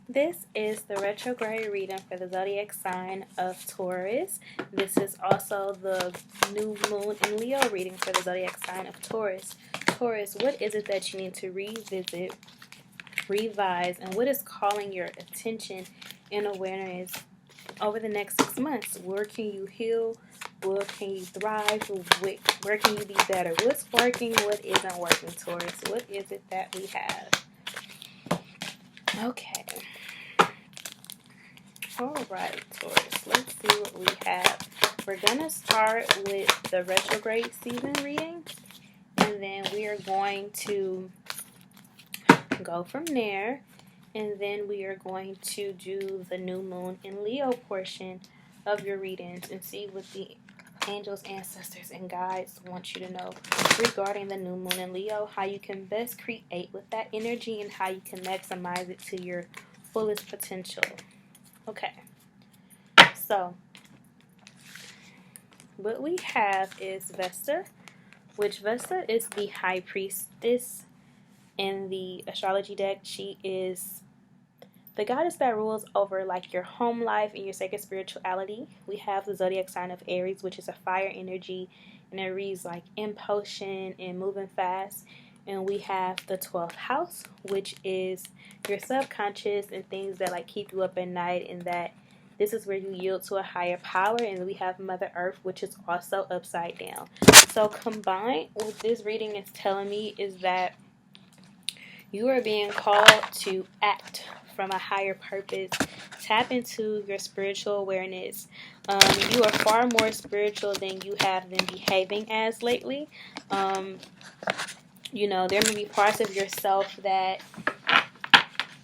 This is the retrograde reading for the zodiac sign of Taurus. This is also the new moon in Leo reading for the zodiac sign of Taurus. Taurus, what is it that you need to revisit, revise, and what is calling your attention and awareness over the next 6 months? Where can you heal? Where can you thrive? Where can you be better? What's working? What isn't working, Taurus? What is it that we have? Okay. Alright, Taurus, let's see what we have. We're going to start with the retrograde season reading, and then we are going to go from there, and then we are going to do the new moon in Leo portion of your readings and see what the angels, ancestors, and guides want you to know regarding the new moon in Leo, how you can best create with that energy, and how you can maximize it to your fullest potential. Okay. So, what we have is Vesta, which Vesta is the high priestess in the astrology deck. She is the goddess that rules over like your home life and your sacred spirituality. We have the zodiac sign of Aries, which is a fire energy, and it reads like impulsion and moving fast. And we have the 12th house, which is your subconscious and things that like keep you up at night, and that this is where you yield to a higher power. And we have Mother Earth, which is also upside down. So combined, what this reading is telling me is that you are being called to act from a higher purpose. Tap into your spiritual awareness. You are far more spiritual than you have been behaving as lately. There may be parts of yourself that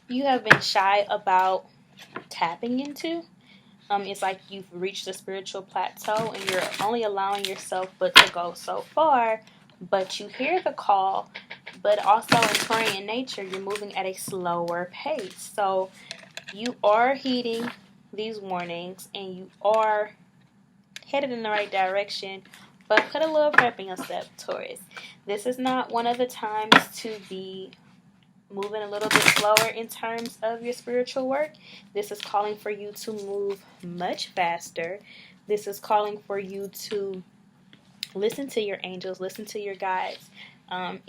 you have been shy about tapping into. It's like you've reached a spiritual plateau and you're only allowing yourself but to go so far, but you hear the call, but also in Taurian nature, you're moving at a slower pace. So you are heeding these warnings and you are headed in the right direction, but put a little prep in your step, Taurus. This is not one of the times to be moving a little bit slower in terms of your spiritual work. This is calling for you to move much faster. This is calling for you to listen to your angels, listen to your guides.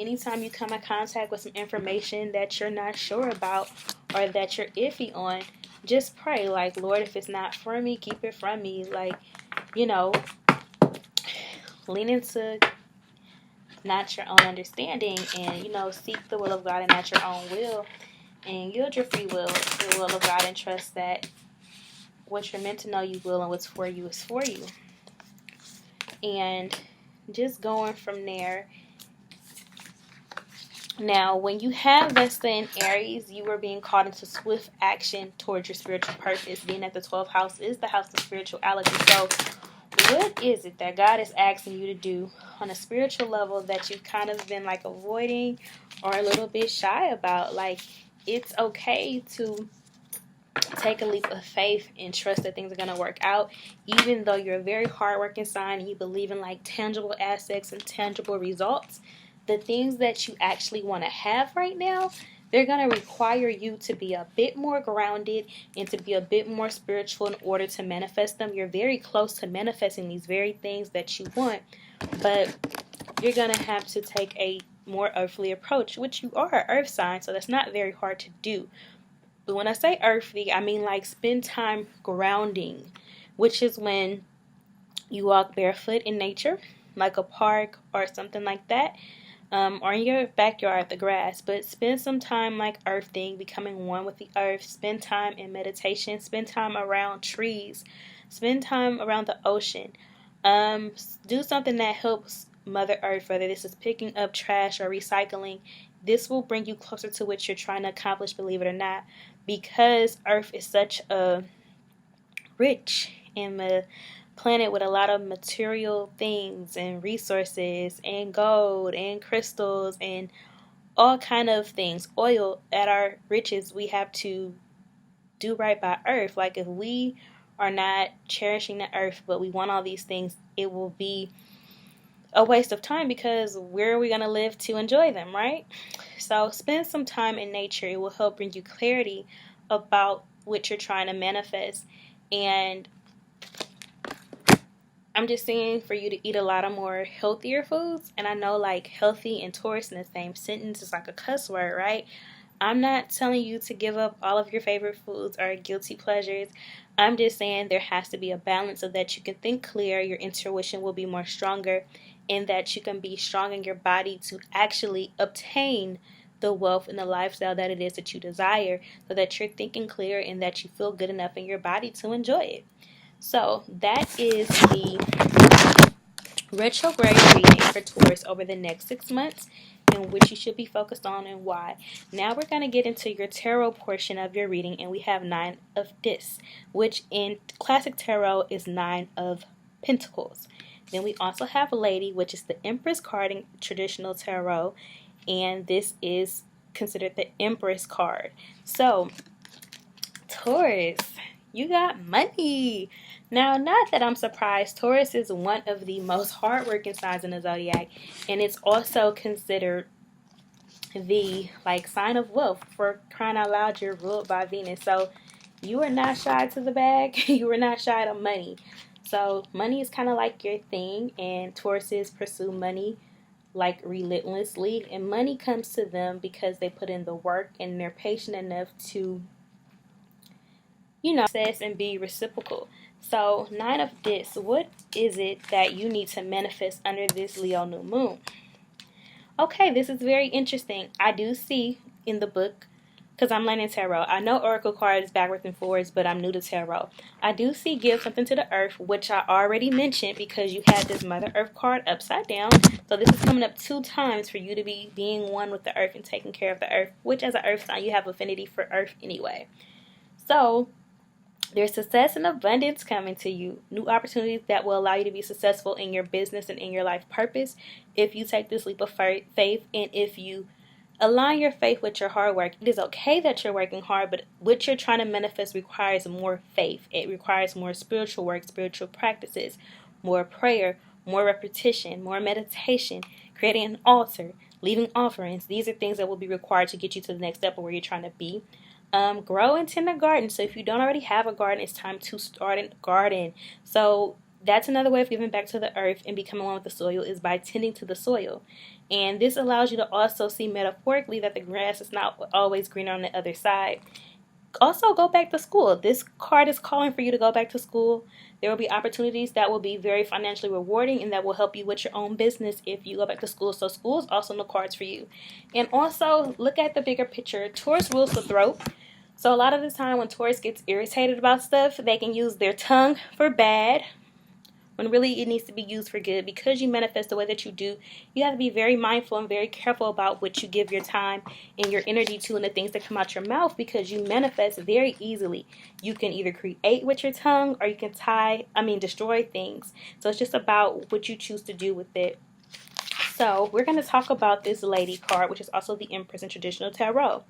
Anytime you come in contact with some information that you're not sure about or that you're iffy on, just pray like, Lord, if it's not for me, keep it from me. Like, lean into not your own understanding, and seek the will of God and not your own will, and yield your free will to the will of God, and trust that what you're meant to know you will, and what's for you is for you. And just going from there. Now, when you have Vesta in Aries, you are being called into swift action towards your spiritual purpose, being that the 12th house is the house of spirituality. So what is it that God is asking you to do on a spiritual level that you've kind of been like avoiding or a little bit shy about? Like, it's okay to take a leap of faith and trust that things are going to work out, even though you're a very hardworking sign and you believe in like tangible aspects and tangible results. The things that you actually want to have right now, they're going to require you to be a bit more grounded and to be a bit more spiritual in order to manifest them. You're very close to manifesting these very things that you want, but you're going to have to take a more earthly approach, which you are an earth sign, so that's not very hard to do. But when I say earthly, I mean like spend time grounding, which is when you walk barefoot in nature, like a park or something like that. Or in your backyard, the grass, but spend some time like earthing, becoming one with the earth. Spend time in meditation, spend time around trees, spend time around the ocean. Do something that helps Mother Earth, whether this is picking up trash or recycling. This will bring you closer to what you're trying to accomplish, believe it or not, because Earth is such a rich and planet with a lot of material things and resources and gold and crystals and all kind of things. Oil, at our riches, we have to do right by earth. Like, if we are not cherishing the earth but we want all these things, it will be a waste of time, because where are we going to live to enjoy them, right? So spend some time in nature. It will help bring you clarity about what you're trying to manifest. And I'm just saying for you to eat a lot of more healthier foods. And I know like healthy and Taurus in the same sentence is like a cuss word, right? I'm not telling you to give up all of your favorite foods or guilty pleasures. I'm just saying there has to be a balance so that you can think clear, your intuition will be more stronger, and that you can be strong in your body to actually obtain the wealth and the lifestyle that it is that you desire, so that you're thinking clear and that you feel good enough in your body to enjoy it. So that is the retrograde reading for Taurus over the next 6 months, and which you should be focused on and why. Now we're going to get into your tarot portion of your reading, and we have 9 of Discs, which in classic tarot is 9 of Pentacles. Then we also have Lady, which is the Empress card in traditional tarot, and this is considered the Empress card. So Taurus, you got money. Now, not that I'm surprised. Taurus is one of the most hardworking signs in the zodiac, and it's also considered the sign of wealth. For crying out loud, you're ruled by Venus, so you are not shy to the bag. You are not shy to money. So money is kind of like your thing, and Tauruses pursue money like relentlessly, and money comes to them because they put in the work and they're patient enough to access and be reciprocal. So 9 of Discs, what is it that you need to manifest under this Leo new moon? Okay, this is very interesting. I do see in the book, because I'm learning tarot, I know oracle cards backwards and forwards, but I'm new to tarot. I do see give something to the earth, which I already mentioned because you had this Mother Earth card upside down. So this is coming up 2 times for you to be being one with the earth and taking care of the earth, which as an earth sign, you have affinity for earth anyway. So there's success and abundance coming to you. New opportunities that will allow you to be successful in your business and in your life purpose if you take this leap of faith, and if you align your faith with your hard work. It is okay that you're working hard, but what you're trying to manifest requires more faith. It requires more spiritual work, spiritual practices, more prayer, more repetition, more meditation, creating an altar, leaving offerings. These are things that will be required to get you to the next step of where you're trying to be. Grow and tend a garden. So if you don't already have a garden, it's time to start a garden. So that's another way of giving back to the earth and becoming one with the soil, is by tending to the soil. And this allows you to also see metaphorically that the grass is not always greener on the other side. Also, go back to school. This card is calling for you to go back to school. There will be opportunities that will be very financially rewarding and that will help you with your own business if you go back to school. So school is also in the cards for you. And also, look at the bigger picture. Taurus rules the throat. So a lot of the time when Taurus gets irritated about stuff, they can use their tongue for bad, when really it needs to be used for good. Because you manifest the way that you do, you have to be very mindful and very careful about what you give your time and your energy to, and the things that come out your mouth, because you manifest very easily. You can either create with your tongue, or you can destroy things. So it's just about what you choose to do with it. So we're going to talk about this Lady card, which is also the Empress in traditional tarot.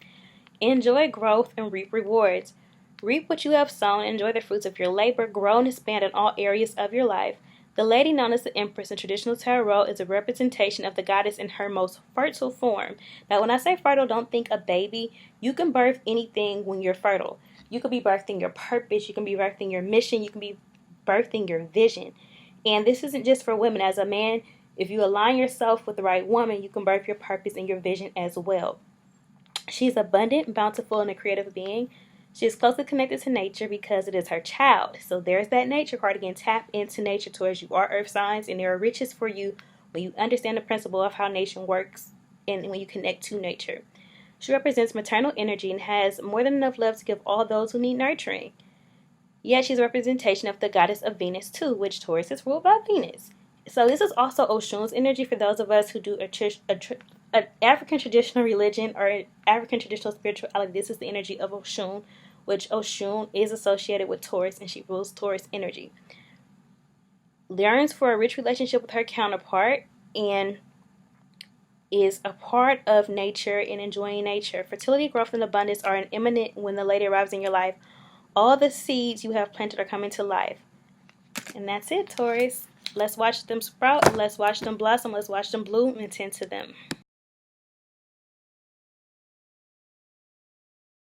Enjoy growth and reap rewards. Reap what you have sown, enjoy the fruits of your labor, grow and expand in all areas of your life. The lady known as the Empress in traditional tarot is a representation of the goddess in her most fertile form. Now, when I say fertile, don't think a baby. You can birth anything when you're fertile. You could be birthing your purpose, you can be birthing your mission, you can be birthing your vision. And this isn't just for women. As a man, if you align yourself with the right woman, you can birth your purpose and your vision as well. She's abundant, bountiful, and a creative being. She is closely connected to nature because it is her child. So there's that nature card again. Tap into nature, towards you are earth signs, and there are riches for you when you understand the principle of how nature works and when you connect to nature. She represents maternal energy and has more than enough love to give all those who need nurturing. Yet she's a representation of the goddess of Venus too, which Taurus is ruled by Venus. So this is also Oshun's energy for those of us who do an African traditional religion or African traditional spirituality. This is the energy of Oshun, which Oshun is associated with Taurus, and she rules Taurus energy. Yearns for a rich relationship with her counterpart and is a part of nature and enjoying nature. Fertility, growth, and abundance are imminent when the lady arrives in your life. All the seeds you have planted are coming to life. And that's it, Taurus. Let's watch them sprout, and let's watch them blossom, let's watch them bloom, and tend to them.